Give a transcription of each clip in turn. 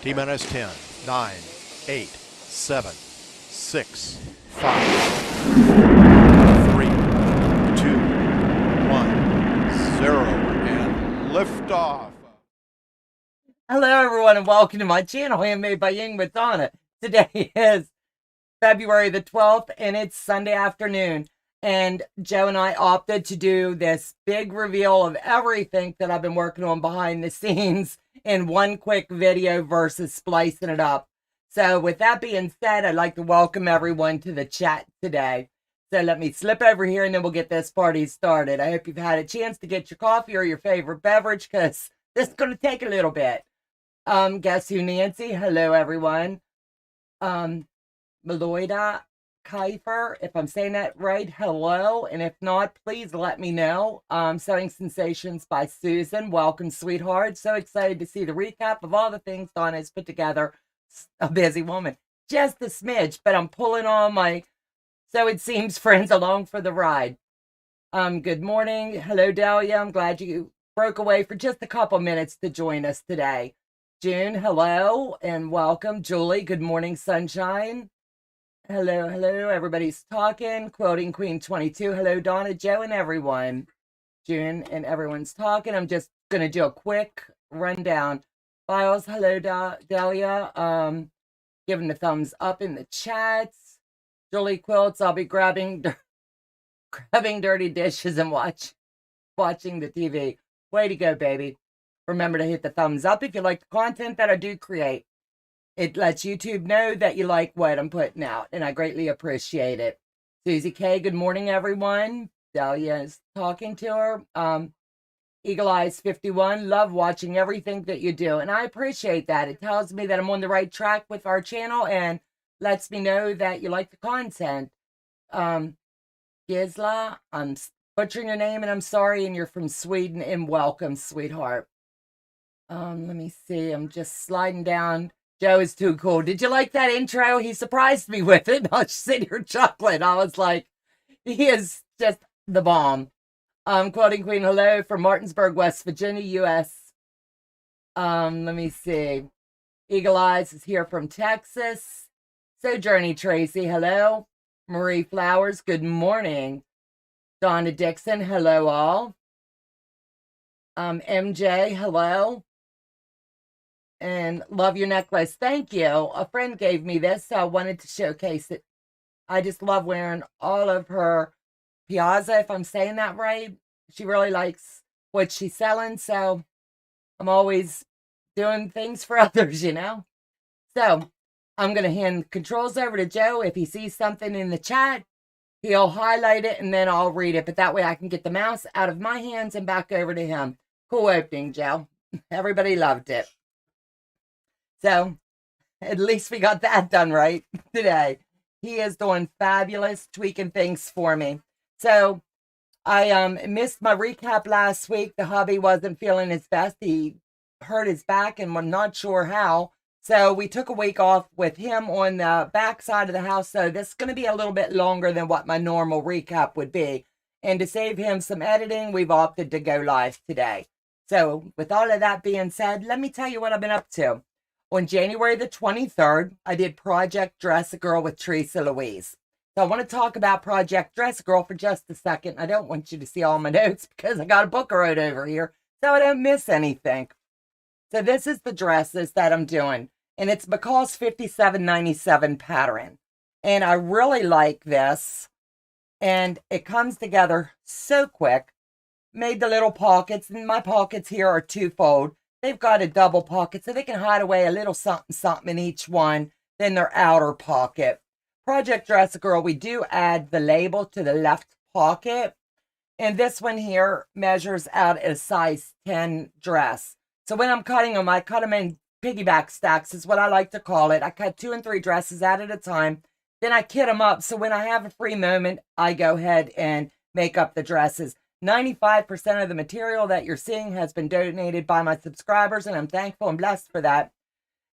T-minus 10, 9, 8, 7, 6, 5, 3, 2, 1, 0, and liftoff. Hello, everyone, and welcome to my channel, Handmade by Ying with Donna. Today is February the 12th, and it's Sunday afternoon. And Joe and I opted to do this big reveal of everything that I've been working on behind the scenes in one quick video versus splicing it up. So with that being said, I'd like to welcome everyone to the chat today. So let me slip over here and then we'll get this party started. I hope you've had a chance to get your coffee or your favorite beverage because this is going to take a little bit. Guess who, Nancy? Hello, everyone. Meloida Kiefer, if I'm saying that right, hello. And if not, please let me know. Sewing Sensations by Susan. Welcome, sweetheart. So excited to see the recap of all the things Donna has put together. A busy woman. Just a smidge, but I'm pulling all my So It Seems friends along for the ride. Good morning. Hello, Dahlia. I'm glad you broke away for just a couple minutes to join us today. June, hello and welcome. Julie, good morning, sunshine. Hello, hello. Everybody's talking. Quoting Queen 22. Hello, Donna, Joe, and everyone. June and everyone's talking. I'm just going to do a quick rundown. Files, hello, Dahlia. Giving the thumbs up in the chats. Julie Quilts, I'll be grabbing dirty dishes and watching the TV. Way to go, baby. Remember to hit the thumbs up if you like the content that I do create. It lets YouTube know that you like what I'm putting out, and I greatly appreciate it. Susie K, good morning, everyone. Dahlia is talking to her. Eagle Eyes 51, love watching everything that you do, and I appreciate that. It tells me that I'm on the right track with our channel and lets me know that you like the content. Gisla, I'm butchering your name, and I'm sorry, and you're from Sweden, and welcome, sweetheart. Let me see. I'm just sliding down. Joe is too cool. Did you like that intro? He surprised me with it. I was sitting here chuckling. I was like, he is just the bomb. Quoting Queen, hello from Martinsburg, West Virginia, U.S. Let me see. Eagle Eyes is here from Texas. Sojourney Tracy, hello. Marie Flowers, good morning. Donna Dixon, hello all. MJ, hello. And love your necklace. Thank you. A friend gave me this, so I wanted to showcase it. I just love wearing all of her Piazza, if I'm saying that right. She really likes what she's selling, so I'm always doing things for others, you know. So I'm going to hand controls over to Joe. If he sees something in the chat, he'll highlight it, and then I'll read it. But that way I can get the mouse out of my hands and back over to him. Cool opening, Joe. Everybody loved it. So at least we got that done right today. He is doing fabulous, tweaking things for me. So I missed my recap last week. The hubby wasn't feeling his best. He hurt his back and we're not sure how. So we took a week off with him on the back side of the house. So this is going to be a little bit longer than what my normal recap would be. And to save him some editing, we've opted to go live today. So with all of that being said, let me tell you what I've been up to. On January the 23rd, I did Project Dress a Girl with Teresa Louise. So I want to talk about Project Dress a Girl for just a second. I don't want you to see all my notes because I got a book right over here so I don't miss anything. So this is the dresses that I'm doing. And it's because 5797 pattern. And I really like this. And it comes together so quick. Made the little pockets. And my pockets here are twofold. They've got a double pocket so they can hide away a little something, something in each one. Then their outer pocket. Project Dress a Girl, we do add the label to the left pocket. And this one here measures out a size 10 dress. So when I'm cutting them, I cut them in piggyback stacks is what I like to call it. I cut 2 and 3 dresses out at a time. Then I kit them up. So when I have a free moment, I go ahead and make up the dresses. 95% of the material that you're seeing has been donated by my subscribers, and I'm thankful and blessed for that.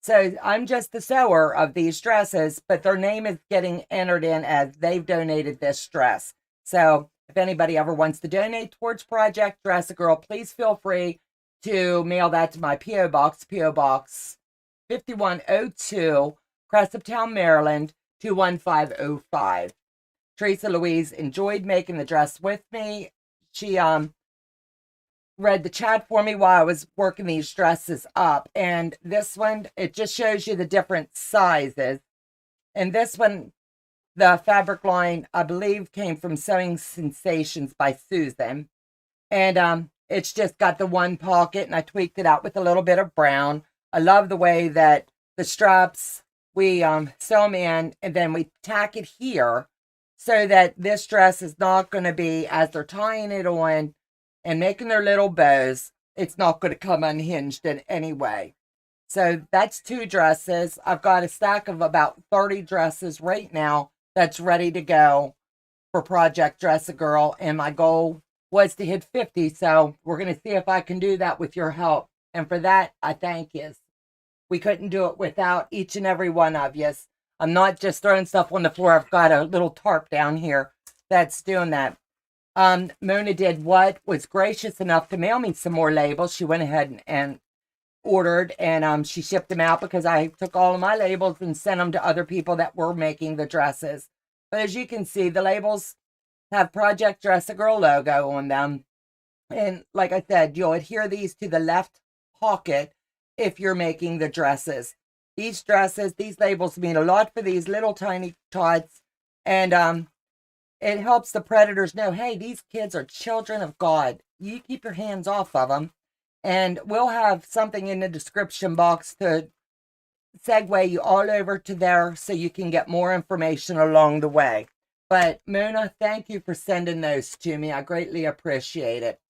So I'm just the sewer of these dresses, but their name is getting entered in as they've donated this dress. So if anybody ever wants to donate towards Project Dress a Girl, please feel free to mail that to my P.O. Box, P.O. Box 5102 Cresaptown, Maryland, 21505. Teresa Louise enjoyed making the dress with me. She read the chat for me while I was working these dresses up. And this one, it just shows you the different sizes. And this one, the fabric line, I believe, came from Sewing Sensations by Susan. And it's just got the one pocket, and I tweaked it out with a little bit of brown. I love the way that the straps, we sew them in, and then we tack it here so that this dress is not going to be, as they're tying it on and making their little bows, it's not going to come unhinged in any way. So that's 2 dresses. I've got a stack of about 30 dresses right now that's ready to go for Project Dress a Girl, and my goal was to hit 50, so we're going to see if I can do that with your help. And for that, I thank you. We couldn't do it without each and every one of you. I'm not just throwing stuff on the floor. I've got a little tarp down here that's doing that. Mona did what? Was gracious enough to mail me some more labels. She went ahead and ordered, and she shipped them out because I took all of my labels and sent them to other people that were making the dresses. But as you can see, the labels have Project Dress a Girl logo on them. And like I said, you'll adhere these to the left pocket if you're making the dresses. These dresses, these labels mean a lot for these little tiny tots. And it helps the predators know, hey, these kids are children of God. You keep your hands off of them. And we'll have something in the description box to segue you all over to there so you can get more information along the way. But Mona, thank you for sending those to me. I greatly appreciate it.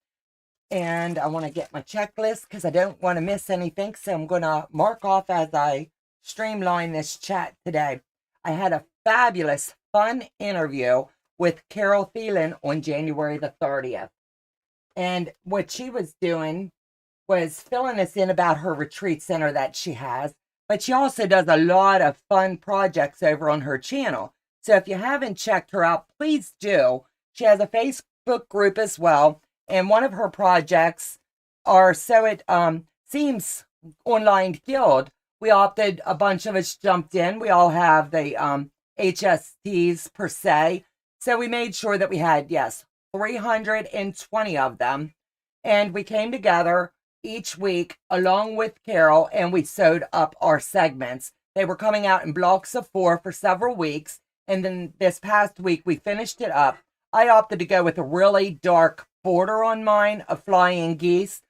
And I want to get my checklist because I don't want to miss anything. So I'm going to mark off as I streamline this chat today. I had a fabulous, fun interview with Carol Thielen on January the 30th. And what she was doing was filling us in about her retreat center that she has. But she also does a lot of fun projects over on her channel. So if you haven't checked her out, please do. She has a Facebook group as well. And one of her projects are Sew It Seams Online Guild. We opted, a bunch of us jumped in. We all have the HSTs per se. So we made sure that we had, 320 of them. And we came together each week along with Carol, and we sewed up our segments. They were coming out in blocks of 4 for several weeks. And then this past week, we finished it up. I opted to go with a really dark border on mine of flying geese.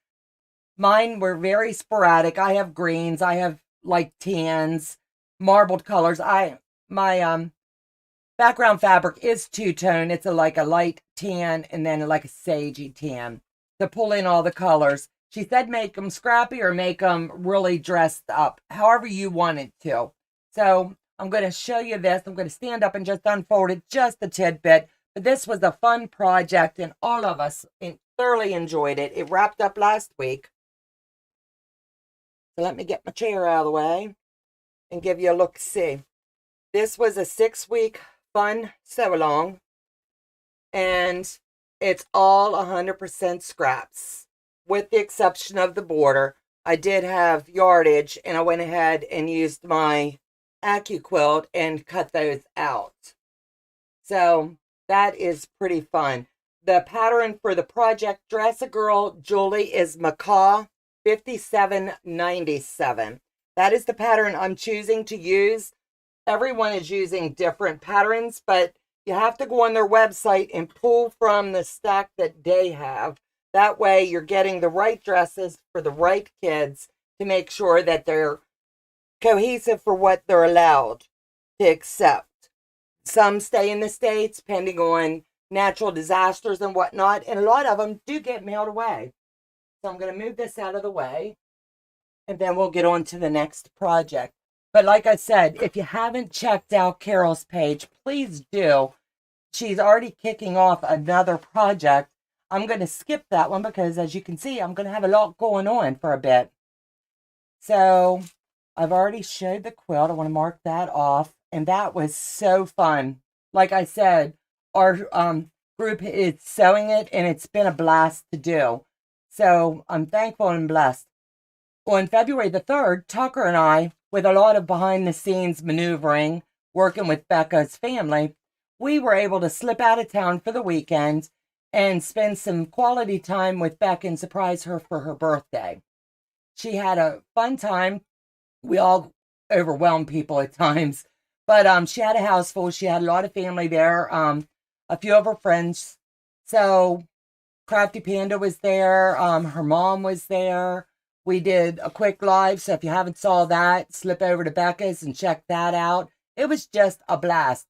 Mine were very sporadic. I have greens. I have like tans, marbled colors. My background fabric is two-tone. It's like a light tan and then like a sagey tan to pull in all the colors. She said make them scrappy or make them really dressed up, however you want it to. So I'm going to show you this. I'm going to stand up and just unfold it just a tidbit. But this was a fun project, and all of us thoroughly enjoyed it. It wrapped up last week. So let me get my chair out of the way and give you a look-see. This was a 6-week fun sew-along, and it's all 100% scraps, with the exception of the border. I did have yardage, and I went ahead and used my AccuQuilt and cut those out. So that is pretty fun. The pattern for the Project Dress a Girl Julie is Macaw 5797. That is the pattern I'm choosing to use. Everyone is using different patterns, but you have to go on their website and pull from the stack that they have. That way you're getting the right dresses for the right kids to make sure that they're cohesive for what they're allowed to accept. Some stay in the States, depending on natural disasters and whatnot, and a lot of them do get mailed away. So I'm going to move this out of the way, and then we'll get on to the next project. But like I said, if you haven't checked out Carol's page, please do. She's already kicking off another project. I'm going to skip that one because, as you can see, I'm going to have a lot going on for a bit. So I've already showed the quilt. I want to mark that off. And that was so fun. Like I said, our group is sewing it, and it's been a blast to do. So I'm thankful and blessed. on February the 3rd, Tucker and I, with a lot of behind-the-scenes maneuvering, working with Becca's family, we were able to slip out of town for the weekend and spend some quality time with Becca and surprise her for her birthday. She had a fun time. We all overwhelm people at times, but she had a house full. She had a lot of family there, a few of her friends. So Crafty Panda was there. Her mom was there. We did a quick live, so if you haven't saw that, slip over to Becca's and check that out. It was just a blast.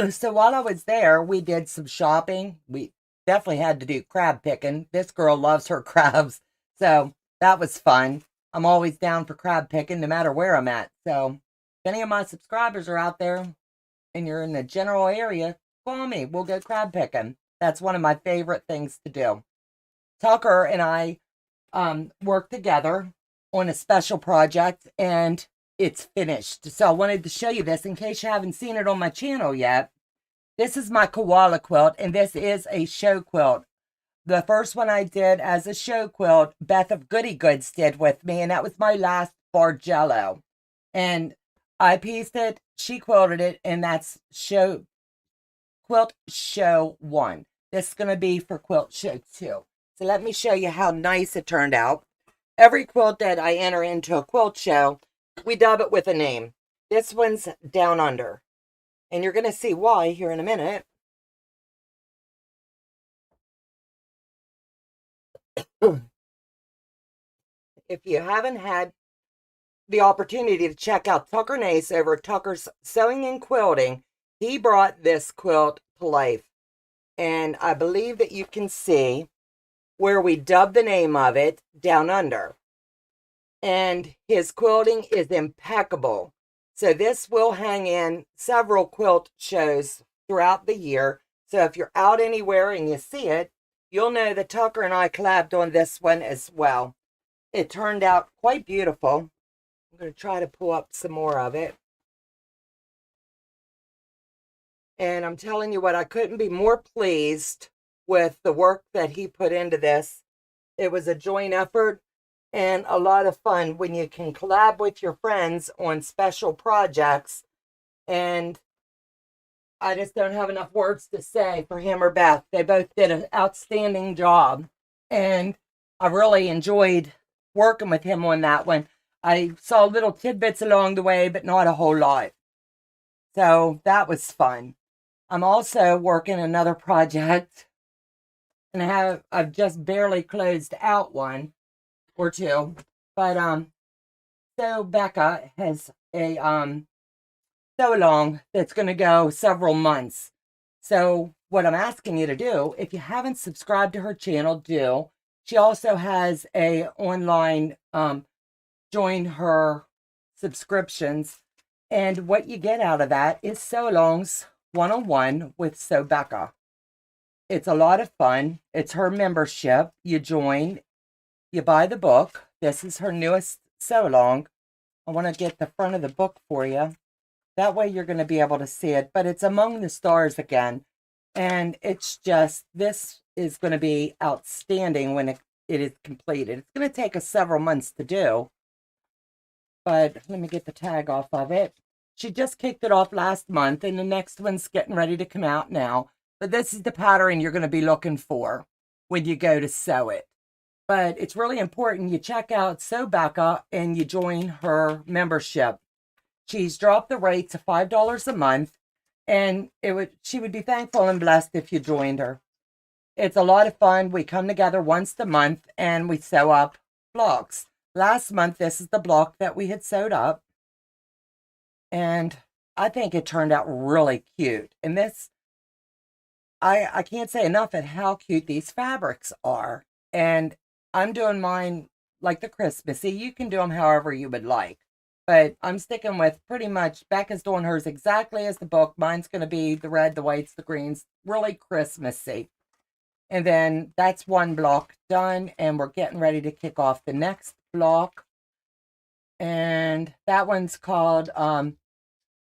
So while I was there, we did some shopping. We definitely had to do crab picking. This girl loves her crabs, so that was fun. I'm always down for crab picking, no matter where I'm at. So if any of my subscribers are out there and you're in the general area, call me. We'll go crab picking. That's one of my favorite things to do. Tucker and I worked together on a special project, and it's finished. So I wanted to show you this in case you haven't seen it on my channel yet. This is my koala quilt, and this is a show quilt. The first one I did as a show quilt, Beth of Goody Goods did with me, and that was my last Bargello. And I pieced it, she quilted it, and that's Quilt Show 1. This is going to be for Quilt Show 2. So let me show you how nice it turned out. Every quilt that I enter into a quilt show, we dub it with a name. This one's Down Under. And you're going to see why here in a minute. If you haven't had the opportunity to check out Tucker Nace over at Tucker's Sewing and Quilting, he brought this quilt to life. And I believe that you can see where we dubbed the name of it, Down Under. And his quilting is impeccable. So this will hang in several quilt shows throughout the year. So if you're out anywhere and you see it, you'll know that Tucker and I collabed on this one as well. It turned out quite beautiful. I'm going to try to pull up some more of it. And I'm telling you what, I couldn't be more pleased with the work that he put into this. It was a joint effort and a lot of fun when you can collab with your friends on special projects. And I just don't have enough words to say for him or Beth. They both did an outstanding job. And I really enjoyed working with him on that one. I saw little tidbits along the way, but not a whole lot. So that was fun. I'm also working another project, and I've just barely closed out one or two. But so Becca has a sew along that's going to go several months. So what I'm asking you to do, if you haven't subscribed to her channel, do. She also has a online join her subscriptions, and what you get out of that is sew alongs one-on-one with Sew Becca. It's a lot of fun. It's her membership. You join, you buy the book. This is her newest sew along. I want to get the front of the book for you. That way you're going to be able to see it. But it's Among the Stars again. And it's just, this is going to be outstanding when it is completed. It's going to take us several months to do. But let me get the tag off of it. She just kicked it off last month, and the next one's getting ready to come out now. But this is the pattern you're going to be looking for when you go to sew it. But it's really important you check out Sew Becca and you join her membership. She's dropped the rate to $5 a month, and she would be thankful and blessed if you joined her. It's a lot of fun. We come together once a month and we sew up blocks. Last month, this is the block that we had sewed up. And I think it turned out really cute. And this, I can't say enough at how cute these fabrics are. And I'm doing mine like the Christmassy. You can do them however you would like. But I'm sticking with pretty much, Becca's doing hers exactly as the book. Mine's going to be the red, the whites, the greens, really Christmassy. And then that's one block done, and we're getting ready to kick off the next block. And that one's called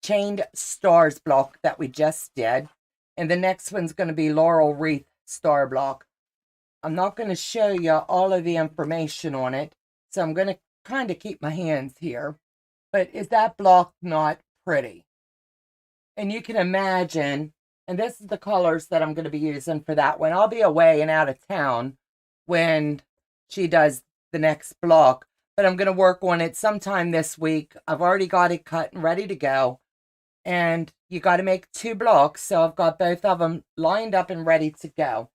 Chained Stars block that we just did. And the next one's going to be Laurel Wreath Star block. I'm not going to show you all of the information on it, So I'm going to kind of keep my hands here. But is that block not pretty? And you can imagine, and this is the colors that I'm going to be using for that one. I'll be away and out of town when she does the next block, but I'm going to work on it sometime this week. I've already got it cut and ready to go. And you got to make 2 blocks, so I've got both of them lined up and ready to go.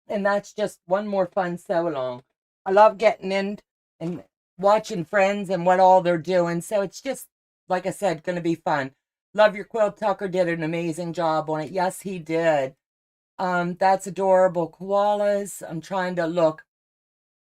And that's just one more fun sew along. I love getting in and watching friends and what all they're doing. So it's just, like I said, going to be fun. Love your quilt. Tucker did an amazing job on it. Yes, he did. That's adorable. Koalas. I'm trying to look.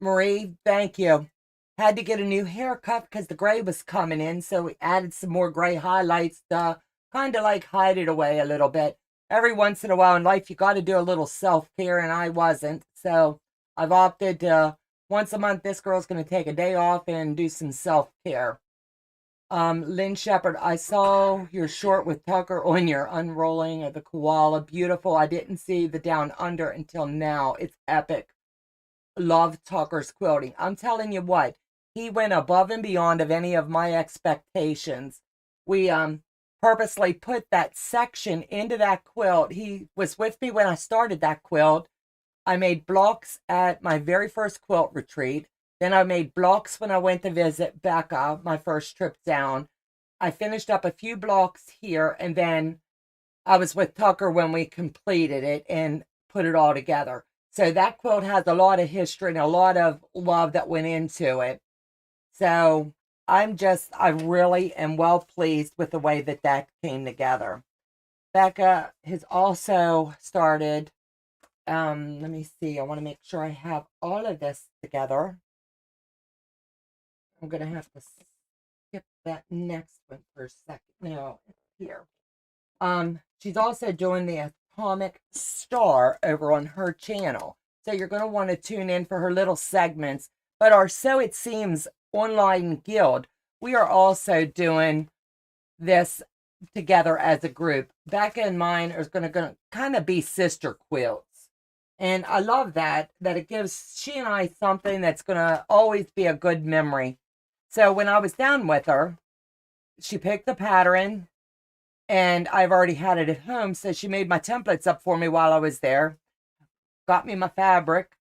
Marie, thank you. Had to get a new haircut because the gray was coming in. So we added some more gray highlights to kind of like hide it away a little bit. Every once in a while in life, you got to do a little self-care, and I wasn't. So I've opted to, once a month, this girl's going to take a day off and do some self-care. Lynn Shepherd, I saw your short with Tucker on your unrolling of the koala. Beautiful. I didn't see the down under until now. It's epic. Love Tucker's quilting. I'm telling you what, he went above and beyond of any of my expectations. We purposely put that section into that quilt. He was with me when I started that quilt. I made blocks at my very first quilt retreat. Then I made blocks when I went to visit Becca, my first trip down. I finished up a few blocks here, and then I was with Tucker when we completed it and put it all together. So that quilt has a lot of history and a lot of love that went into it. So I really am well pleased with the way that that came together. Becca has also started, let me see, I want to make sure I have all of this together. I'm going to have to skip that next one for a second. No, it's here. She's also doing the Atomic Star over on her channel. So you're going to want to tune in for her little segments. But our So It Seems online guild, we are also doing this together as a group. Becca and mine are going to kind of be sister quilts. And I love that it gives she and I something that's going to always be a good memory. So when I was down with her, she picked the pattern, and I've already had it at home. So she made my templates up for me while I was there, got me my fabric,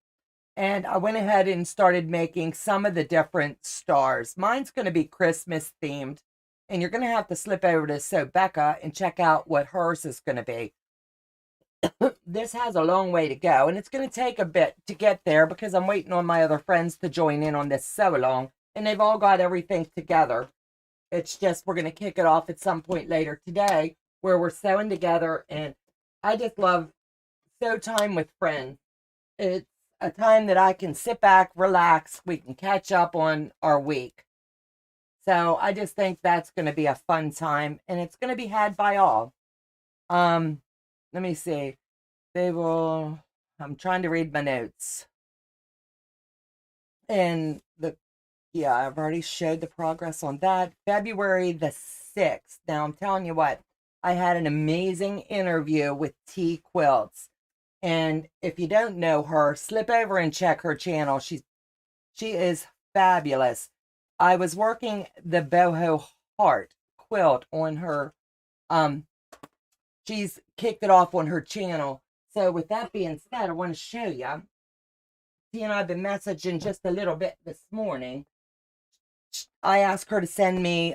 and I went ahead and started making some of the different stars. Mine's going to be Christmas themed, and you're going to have to slip over to So Becca and check out what hers is going to be. This has a long way to go, and it's going to take a bit to get there because I'm waiting on my other friends to join in on this sew along, and they've all got everything together. It's just we're going to kick it off at some point later today where we're sewing together, and I just love sew time with friends. It's a time that I can sit back, relax, we can catch up on our week. So I just think that's going to be a fun time, and it's going to be had by all. Let me see. I'm trying to read my notes. And yeah, I've already showed the progress on that. February the 6th. Now, I'm telling you what, I had an amazing interview with T Quilts. And if you don't know her, slip over and check her channel. She is fabulous. I was working the BoHo Heart quilt on her. She's kicked it off on her channel. So with that being said, I want to show you. T and I have been messaging just a little bit this morning. I asked her to send me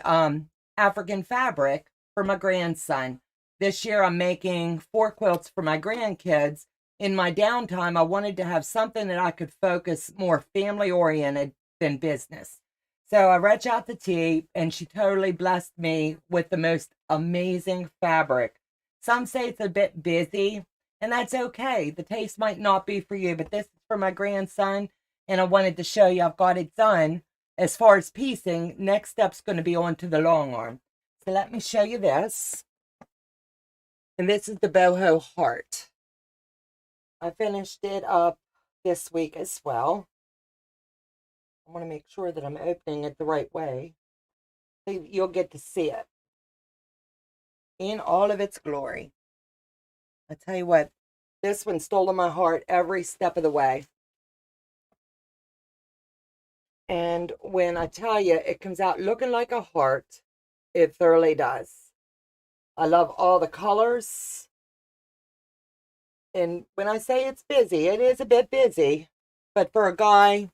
African fabric for my grandson. This year I'm making 4 quilts for my grandkids. In my downtime, I wanted to have something that I could focus more family oriented than business. So I reached out to T, and she totally blessed me with the most amazing fabric. Some say it's a bit busy, and that's okay. The taste might not be for you, but this is for my grandson, and I wanted to show you I've got it done. As far as piecing, next step's going to be on to the long arm. So let me show you this. And this is the BoHo Heart. I finished it up this week as well. I want to make sure that I'm opening it the right way. So you'll get to see it in all of its glory. I tell you what, this one stole my heart every step of the way. And when I tell you it comes out looking like a heart, it thoroughly does. I love all the colors. And when I say it's busy, it is a bit busy. But for a guy,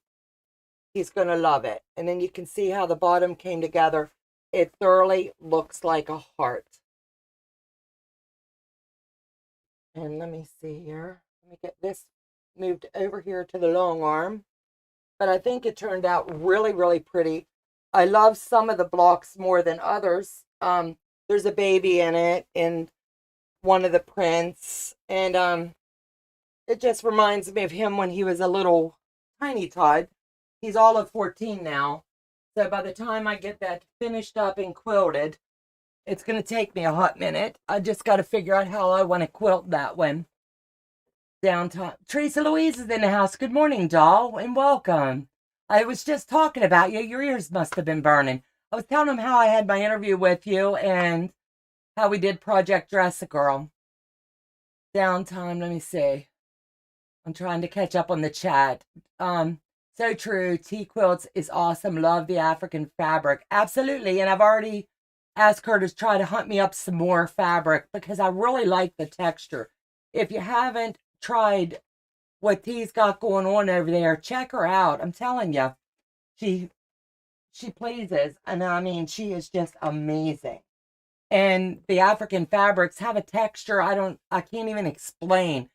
he's going to love it. And then you can see how the bottom came together. It thoroughly looks like a heart. And let me see here. Let me get this moved over here to the long arm. But I think it turned out really, really pretty. I love some of the blocks more than others. There's a baby in it in one of the prints. And it just reminds me of him when he was a little tiny Todd. He's all of 14 now. So by the time I get that finished up and quilted, it's going to take me a hot minute. I just got to figure out how I want to quilt that one. Downtime. Teresa Louise is in the house. Good morning, doll, and welcome. I was just talking about you. Your ears must have been burning. I was telling them how I had my interview with you and how we did Project Dress a Girl. Downtime. Let me see. I'm trying to catch up on the chat. So true. T-Quilts is awesome. Love the African fabric. Absolutely. And I've already asked her to try to hunt me up some more fabric because I really like the texture. If you haven't tried what T's got going on over there, check her out. I'm telling you, she pleases. And I mean, she is just amazing. And the African fabrics have a texture I can't even explain.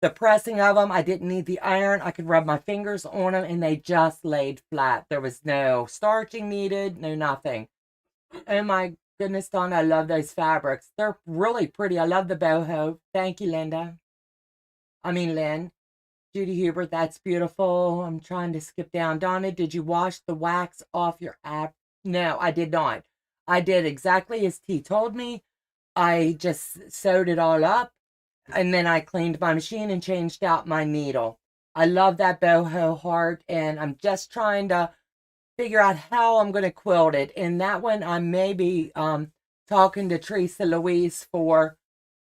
The pressing of them, I didn't need the iron. I could rub my fingers on them and they just laid flat. There was no starching needed, no nothing. Oh my goodness, Donna, I love those fabrics. They're really pretty. I love the boho. Thank you, Lynn. Judy Hubert, that's beautiful. I'm trying to skip down. Donna, did you wash the wax off your app? No, I did not. I did exactly as T told me. I just sewed it all up. And then I cleaned my machine and changed out my needle. I love that BoHo Heart, and I'm just trying to figure out how I'm going to quilt it. And that one I may be talking to Teresa Louise for.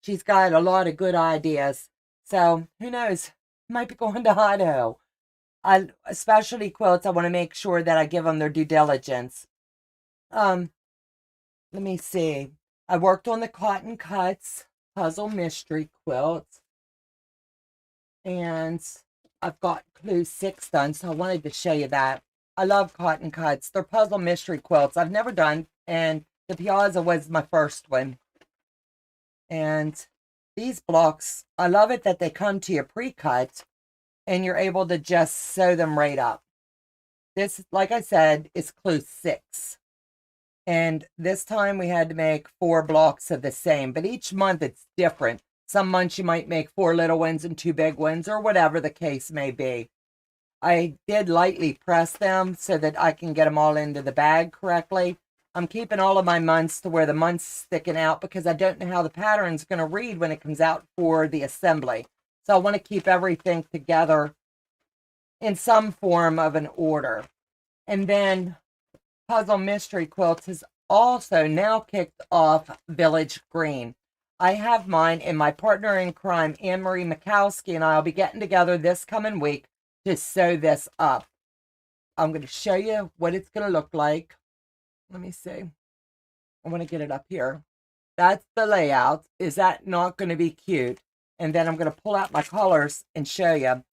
She's got a lot of good ideas. So who knows? Might be going to Idaho. Specialty quilts, I want to make sure that I give them their due diligence. Let me see. I worked on the Cotton Cuts Puzzle Mystery Quilt. And I've got Clue 6 done, so I wanted to show you that. I love Cotton Cuts. They're puzzle mystery quilts. I've never done, and the Piazza was my first one. And these blocks, I love it that they come to you pre-cut, and you're able to just sew them right up. This, like I said, is Clue 6. And this time we had to make 4 blocks of the same, but each month it's different. Some months you might make 4 little ones and 2 big ones, or whatever the case may be. I did lightly press them so that I can get them all into the bag correctly. I'm keeping all of my months to where the month's sticking out because I don't know how the pattern's going to read when it comes out for the assembly. So I want to keep everything together in some form of an order. And then Puzzle Mystery Quilts has also now kicked off Village Green. I have mine, and my partner in crime, Anne-Marie Mikowski, and I will be getting together this coming week to sew this up. I'm going to show you what it's going to look like. Let me see. I want to get it up here. That's the layout. Is that not going to be cute? And then I'm going to pull out my colors and show you.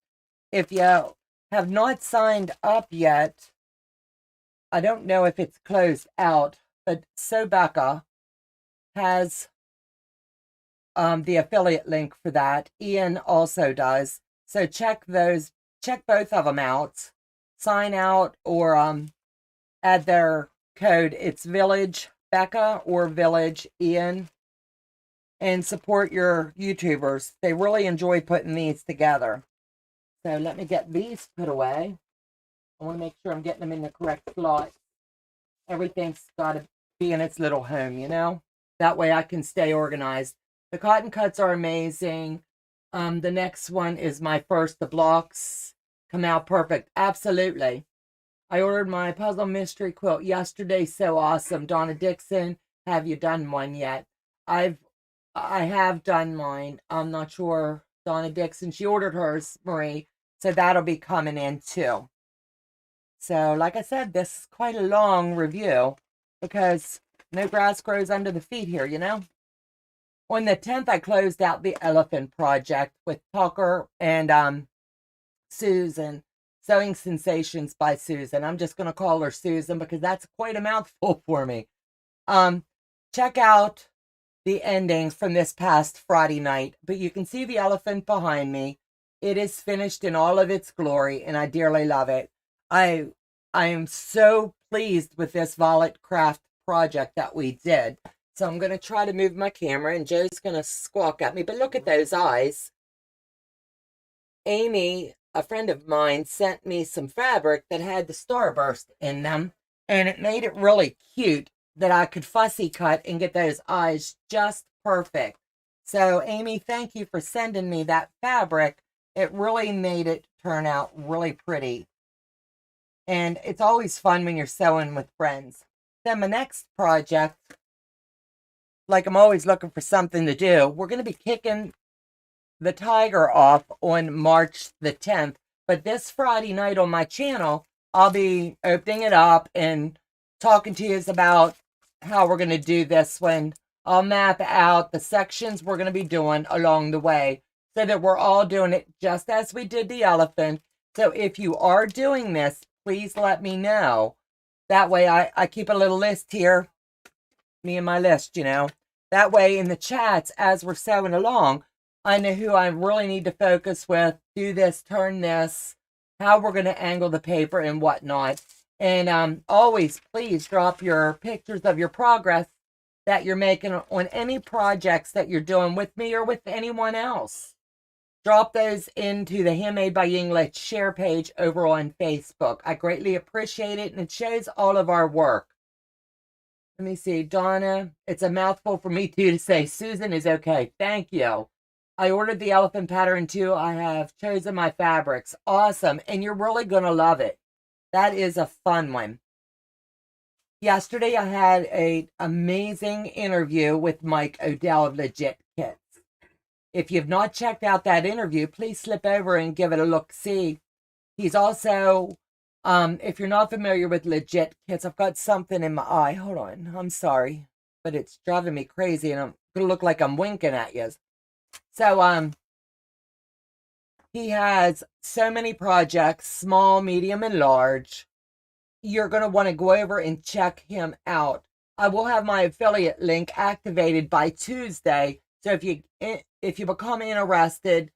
If you have not signed up yet, I don't know if it's closed out, but So Becca has the affiliate link for that. Ian also does. So check both of them out. Sign out or add their code. It's Village Becca or Village Ian. And support your YouTubers. They really enjoy putting these together. So let me get these put away. I want to make sure I'm getting them in the correct slot. Everything's got to be in its little home, you know? That way I can stay organized. The Cotton Cuts are amazing. The next one is my first. The blocks come out perfect. Absolutely. I ordered my Puzzle Mystery Quilt yesterday. So awesome. Donna Dixon, have you done one yet? I have done mine. I'm not sure. Donna Dixon, she ordered hers, Marie. So that'll be coming in too. So, like I said, this is quite a long review because no grass grows under the feet here, you know? On the 10th, I closed out the elephant project with Tucker and Susan, Sewing Sensations by Susan. I'm just going to call her Susan because that's quite a mouthful for me. Check out the endings from this past Friday night, but you can see the elephant behind me. It is finished in all of its glory, and I dearly love it. I am so pleased with this Violet Craft project that we did. So I'm going to try to move my camera, and Joe's going to squawk at me, but look at those eyes. Amy, a friend of mine, sent me some fabric that had the starburst in them, and it made it really cute that I could fussy cut and get those eyes just perfect. So, Amy, thank you for sending me that fabric. It really made it turn out really pretty. And it's always fun when you're sewing with friends. Then my next project, like I'm always looking for something to do, we're going to be kicking the tiger off on March the 10th. But this Friday night on my channel, I'll be opening it up and talking to you about how we're going to do this one. I'll map out the sections we're going to be doing along the way so that we're all doing it just as we did the elephant. So if you are doing this, please let me know. That way I keep a little list here, me and my list, you know. That way in the chats as we're sewing along, I know who I really need to focus with, do this, turn this, how we're going to angle the paper and whatnot. And always please drop your pictures of your progress that you're making on any projects that you're doing with me or with anyone else. Drop those into the Handmade by Ying Let's Share page over on Facebook. I greatly appreciate it, and it shows all of our work. Let me see, Donna, it's a mouthful for me too to say. Susan is okay. Thank you. I ordered the elephant pattern too. I have chosen my fabrics. Awesome. And you're really going to love it. That is a fun one. Yesterday, I had an amazing interview with Mike Odell of Legit Kits. If you've not checked out that interview, please slip over and give it a look-see. He's also, if you're not familiar with Legit Kits, I've got something in my eye. Hold on. I'm sorry, but it's driving me crazy, and I'm going to look like I'm winking at you. So, he has so many projects, small, medium, and large. You're going to want to go over and check him out. I will have my affiliate link activated by Tuesday. So if you become interested,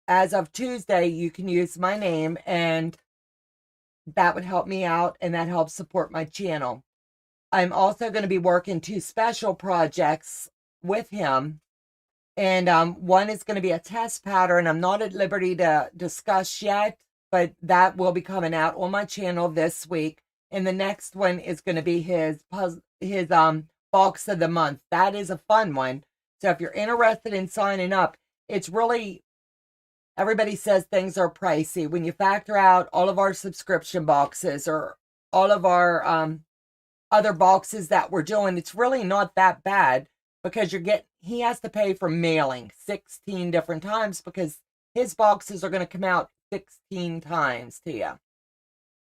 as of Tuesday, you can use my name, and that would help me out, and that helps support my channel. I'm also going to be working 2 special projects with him. And one is going to be a test pattern. I'm not at liberty to discuss yet, but that will be coming out on my channel this week. And the next one is going to be his box of the month. That is a fun one. So if you're interested in signing up, it's really, everybody says things are pricey. When you factor out all of our subscription boxes or all of our other boxes that we're doing, it's really not that bad, because he has to pay for mailing 16 different times because his boxes are going to come out 16 times to you.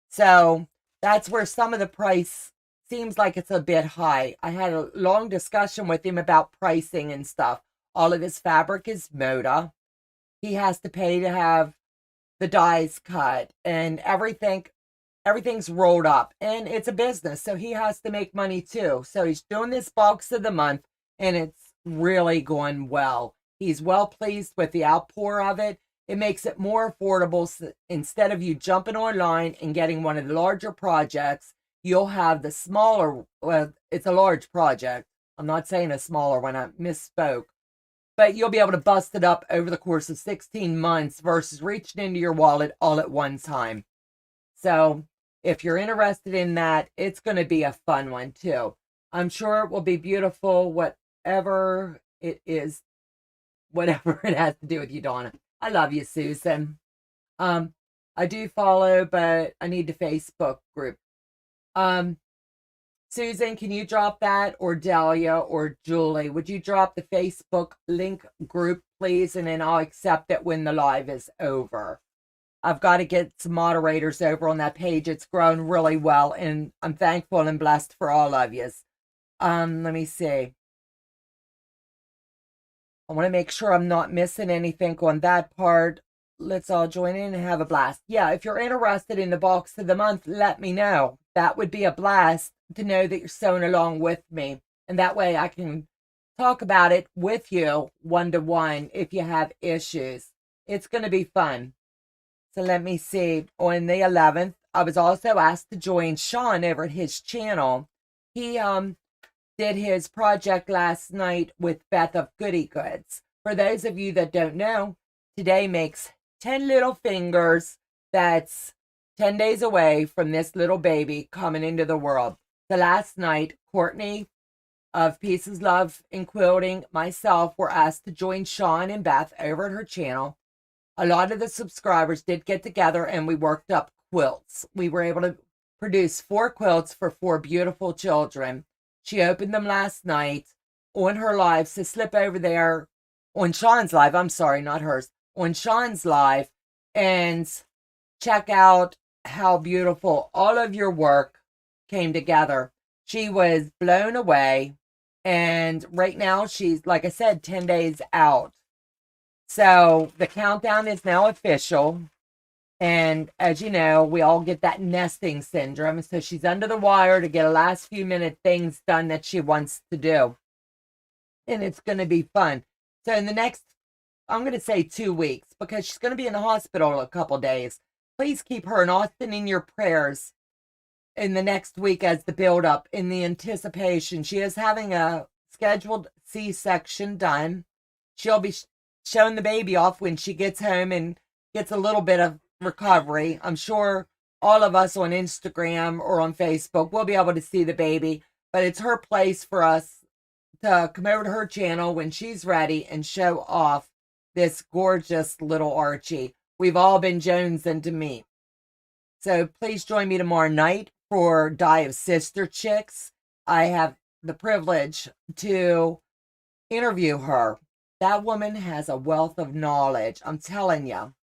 So that's where some of the price seems like it's a bit high. I had a long discussion with him about pricing and stuff. All of his fabric is Moda. He has to pay to have the dies cut, and everything's rolled up, and it's a business, so he has to make money too. So he's doing this box of the month, and it's really going well. He's well pleased with the outpour of it. It makes it more affordable. So instead of you jumping online and getting one of the larger projects, you'll have the smaller, well, it's a large project. I'm not saying a smaller one, I misspoke. But you'll be able to bust it up over the course of 16 months versus reaching into your wallet all at one time. So if you're interested in that, it's going to be a fun one too. I'm sure it will be beautiful, whatever it is, whatever it has to do with you, Donna. I love you, Susan. I do follow, but I need the Facebook group. Susan, can you drop that? Or Dahlia or Julie, would you drop the Facebook link group, please? And then I'll accept it when the live is over. I've got to get some moderators over on that page. It's grown really well, and I'm thankful and blessed for all of you. Let me see. I want to make sure I'm not missing anything on that part. Let's all join in and have a blast. Yeah, if you're interested in the box of the month, let me know. That would be a blast to know that you're sewing along with me. And that way I can talk about it with you one-to-one if you have issues. It's going to be fun. So let me see. On the 11th, I was also asked to join Sean over at his channel. He did his project last night with Beth of Goody Goods. For those of you that don't know, today makes 10 little fingers. That's 10 days away from this little baby coming into the world. So last night, Courtney of Pieces, Love, and Quilting, myself, were asked to join Sean and Beth over at her channel. A lot of the subscribers did get together and we worked up quilts. We were able to produce 4 quilts for 4 beautiful children. She opened them last night on her live, so slip over there on Sean's live. I'm sorry, not hers. On Sean's live and check out how beautiful all of your work came together. She was blown away. And right now she's, like I said, 10 days out. So the countdown is now official. And as you know, we all get that nesting syndrome. So she's under the wire to get a last few minute things done that she wants to do. And it's going to be fun. So in the next, I'm going to say 2 weeks, because she's going to be in the hospital a couple days. Please keep her and Austin in your prayers in the next week as the build up, in the anticipation. She is having a scheduled C-section done. She'll be showing the baby off when she gets home and gets a little bit of recovery. I'm sure all of us on Instagram or on Facebook will be able to see the baby, but it's her place for us to come over to her channel when she's ready and show off this gorgeous little Archie. We've all been jonesing to meet. So please join me tomorrow night for Die of Sister Chicks. I have the privilege to interview her. That woman has a wealth of knowledge, I'm telling you.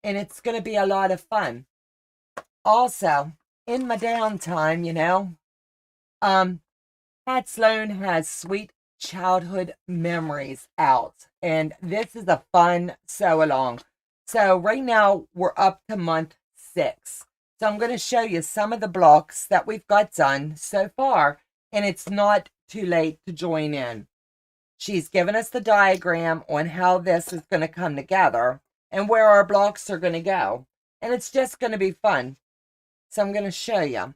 And it's going to be a lot of fun. Also, in my downtime, you know, Pat Sloan has Sweet Childhood Memories out. And this is a fun sew-along. So right now, we're up to month 6. So I'm going to show you some of the blocks that we've got done so far. And it's not too late to join in. She's given us the diagram on how this is going to come together and where our blocks are going to go. And it's just going to be fun. So I'm going to show you.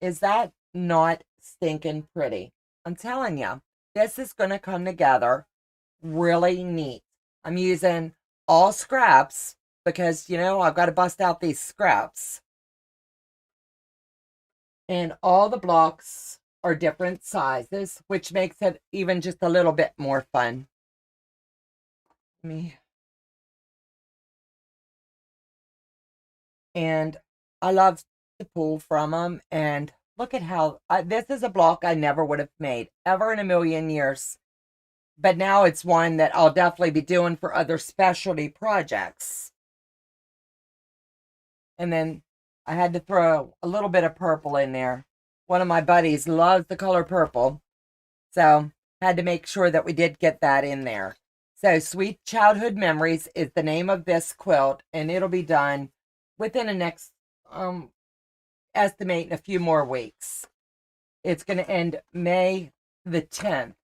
Is that not stinking pretty? I'm telling you, this is going to come together really neat. I'm using all scraps because, you know, I've got to bust out these scraps. And all the blocks are different sizes, which makes it even just a little bit more fun. And I love to pull from them. And look at how, this is a block I never would have made, ever in a million years. But now it's one that I'll definitely be doing for other specialty projects. And then I had to throw a little bit of purple in there. One of my buddies loves the color purple. So had to make sure that we did get that in there. So Sweet Childhood Memories is the name of this quilt. And it'll be done within the next, estimating a few more weeks. It's going to end May the 10th.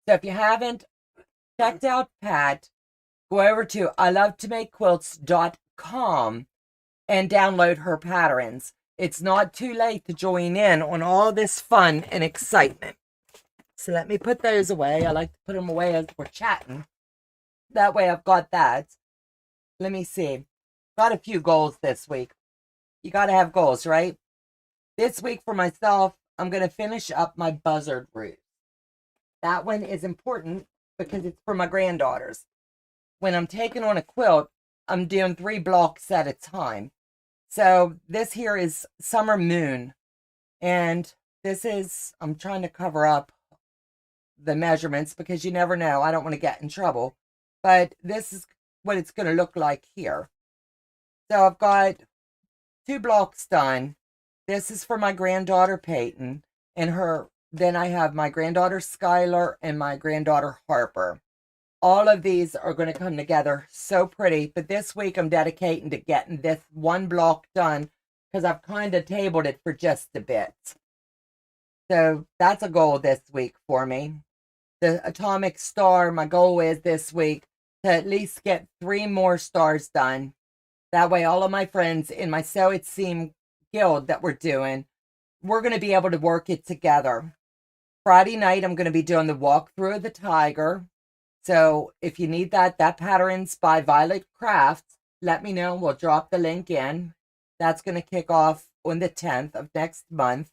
So if you haven't checked out Pat, go over to ilovetomakequilts.com and download her patterns. It's not too late to join in on all this fun and excitement. So let me put those away. I like to put them away as we're chatting. That way I've got that. Let me see. Got a few goals this week. You got to have goals, right? This week for myself, I'm going to finish up my Buzzard Roost. That one is important because it's for my granddaughters. When I'm taking on a quilt, I'm doing 3 blocks at a time. So this here is Summer Moon. And this is, I'm trying to cover up the measurements because you never know. I don't want to get in trouble. But this is what it's going to look like here. So I've got 2 blocks done. This is for my granddaughter Peyton, and then I have my granddaughter Skylar and my granddaughter Harper. All of these are going to come together so pretty, but this week I'm dedicating to getting this 1 block done because I've kind of tabled it for just a bit. So that's a goal this week for me. The atomic star, my goal is this week to at least get 3 more stars done. That way all of my friends in my Sew It Seam guild that we're doing, we're going to be able to work it together. Friday night, I'm going to be doing the walkthrough of the tiger. So if you need that pattern's by Violet Crafts. Let me know. We'll drop the link in. That's going to kick off on the 10th of next month.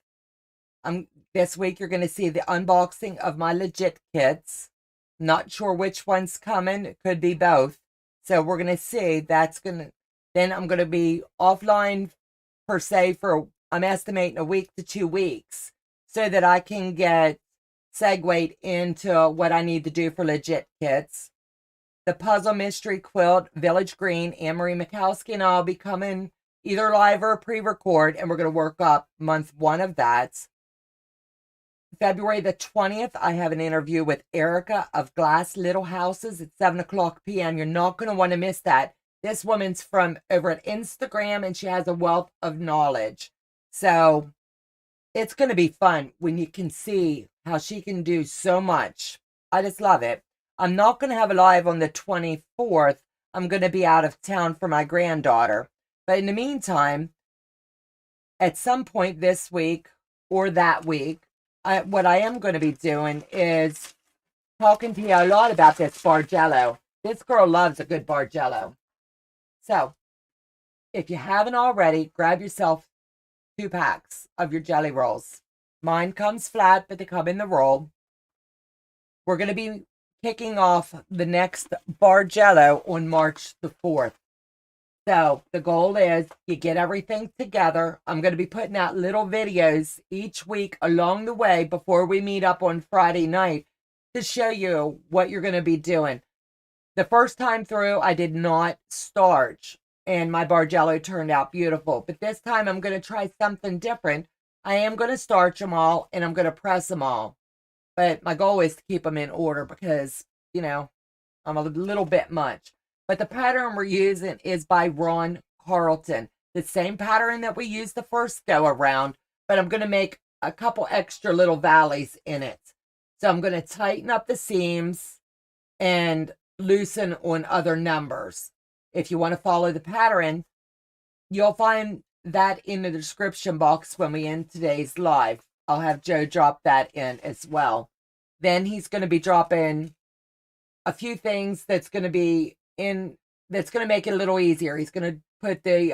This week, you're going to see the unboxing of my legit kits. Not sure which one's coming. It could be both. So we're going to see. Then I'm going to be offline per se for, I'm estimating, a week to 2 weeks so that I can get segued into what I need to do for legit kits. The Puzzle Mystery Quilt, Village Green, Anne-Marie Mikowski and I'll be coming either live or pre-record, and we're going to work up month 1 of that. February the 20th, I have an interview with Erica of Glass Little Houses at 7 o'clock p.m. You're not going to want to miss that. This woman's from over at Instagram, and she has a wealth of knowledge. So it's going to be fun when you can see how she can do so much. I just love it. I'm not going to have a live on the 24th. I'm going to be out of town for my granddaughter. But in the meantime, at some point this week or that week, what I am going to be doing is talking to you a lot about this Bargello. This girl loves a good Bargello. So, if you haven't already, grab yourself 2 packs of your jelly rolls. Mine comes flat, but they come in the roll. We're going to be kicking off the next Bargello on March the 4th. So, the goal is you get everything together. I'm going to be putting out little videos each week along the way before we meet up on Friday night to show you what you're going to be doing. The first time through, I did not starch, and my Bargello turned out beautiful. But this time, I'm going to try something different. I am going to starch them all, and I'm going to press them all. But my goal is to keep them in order because, I'm a little bit much. But the pattern we're using is by Carolton. The same pattern that we used the first go around, but I'm going to make a couple extra little valleys in it. So I'm going to tighten up the seams and loosen on other numbers. If you want to follow the pattern, you'll find that in the description box when we end today's live. I'll have Joe drop that in as well. Then he's going to be dropping a few things that's going to be that's going to make it a little easier. He's going to put the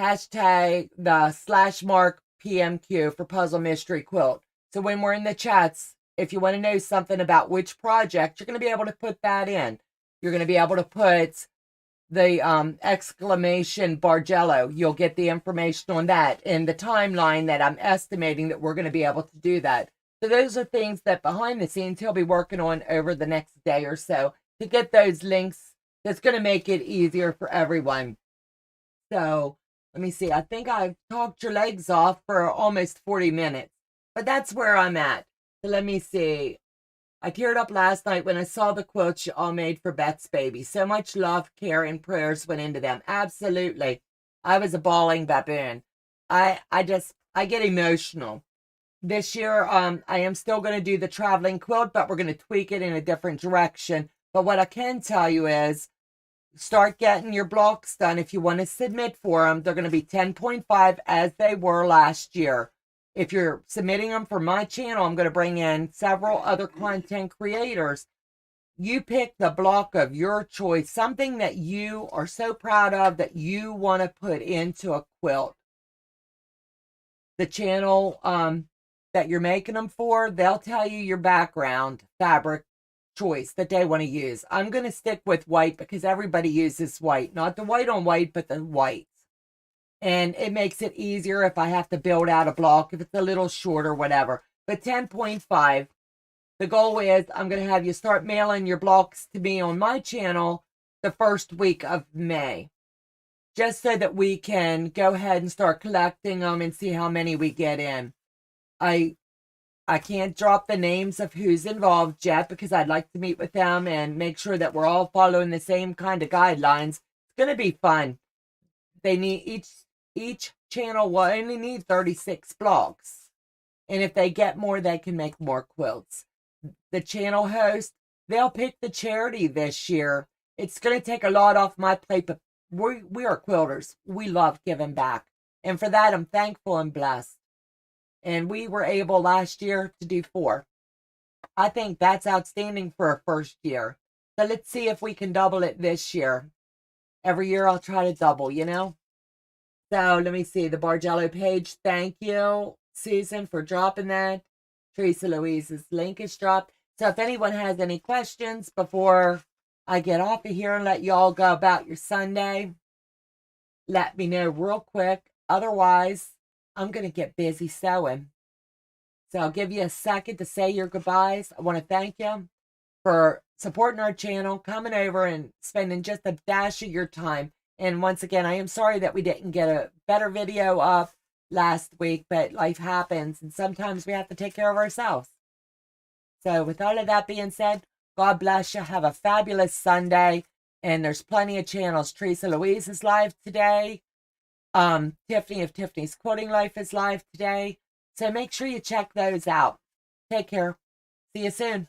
hashtag, the /PMQ for Puzzle Mystery Quilt. So when we're in the chats, if you want to know something about which project, you're going to be able to put that in. You're going to be able to put the exclamation Bargello. You'll get the information on that and the timeline that I'm estimating that we're going to be able to do that. So those are things that behind the scenes he'll be working on over the next day or so to get those links. That's going to make it easier for everyone. So let me see. I think I've talked your legs off for almost 40 minutes, but that's where I'm at. So let me see. I teared up last night when I saw the quilts you all made for Beth's baby. So much love, care, and prayers went into them. Absolutely. I was a bawling baboon. I get emotional. This year, I am still going to do the traveling quilt, but we're going to tweak it in a different direction. But what I can tell you is, start getting your blocks done. If you want to submit for them, they're going to be 10.5 as they were last year. If you're submitting them for my channel, I'm going to bring in several other content creators. You pick the block of your choice, something that you are so proud of that you want to put into a quilt. The channel that you're making them for, they'll tell you your background, fabric, choice that they want to use. I'm going to stick with white because everybody uses white, not the white on white, but the white. And it makes it easier if I have to build out a block, if it's a little short or whatever. But 10.5, the goal is I'm going to have you start mailing your blocks to me on my channel the first week of May. just so that we can go ahead and start collecting them and see how many we get in. I can't drop the names of who's involved yet because I'd like to meet with them and make sure that we're all following the same kind of guidelines. It's going to be fun. They need each channel will only need 36 blocks. And if they get more, they can make more quilts. The channel host, they'll pick the charity this year. It's going to take a lot off my plate, but we are quilters. We love giving back. And for that, I'm thankful and blessed. And we were able last year to do 4. I think that's outstanding for a first year. So let's see if we can double it this year. Every year I'll try to double, you know? So let me see the Bargello page. Thank you, Susan, for dropping that. Teresa Louise's link is dropped. So if anyone has any questions before I get off of here and let you all go about your Sunday, let me know real quick. Otherwise, I'm going to get busy sewing. So I'll give you a second to say your goodbyes. I want to thank you for supporting our channel, coming over and spending just a dash of your time. And once again, I am sorry that we didn't get a better video up last week, but life happens and sometimes we have to take care of ourselves. So with all of that being said, God bless you. Have a fabulous Sunday. And there's plenty of channels. Teresa Louise is live today. Tiffany of Tiffany's Quilting Life is live today. So make sure you check those out. Take care. See you soon.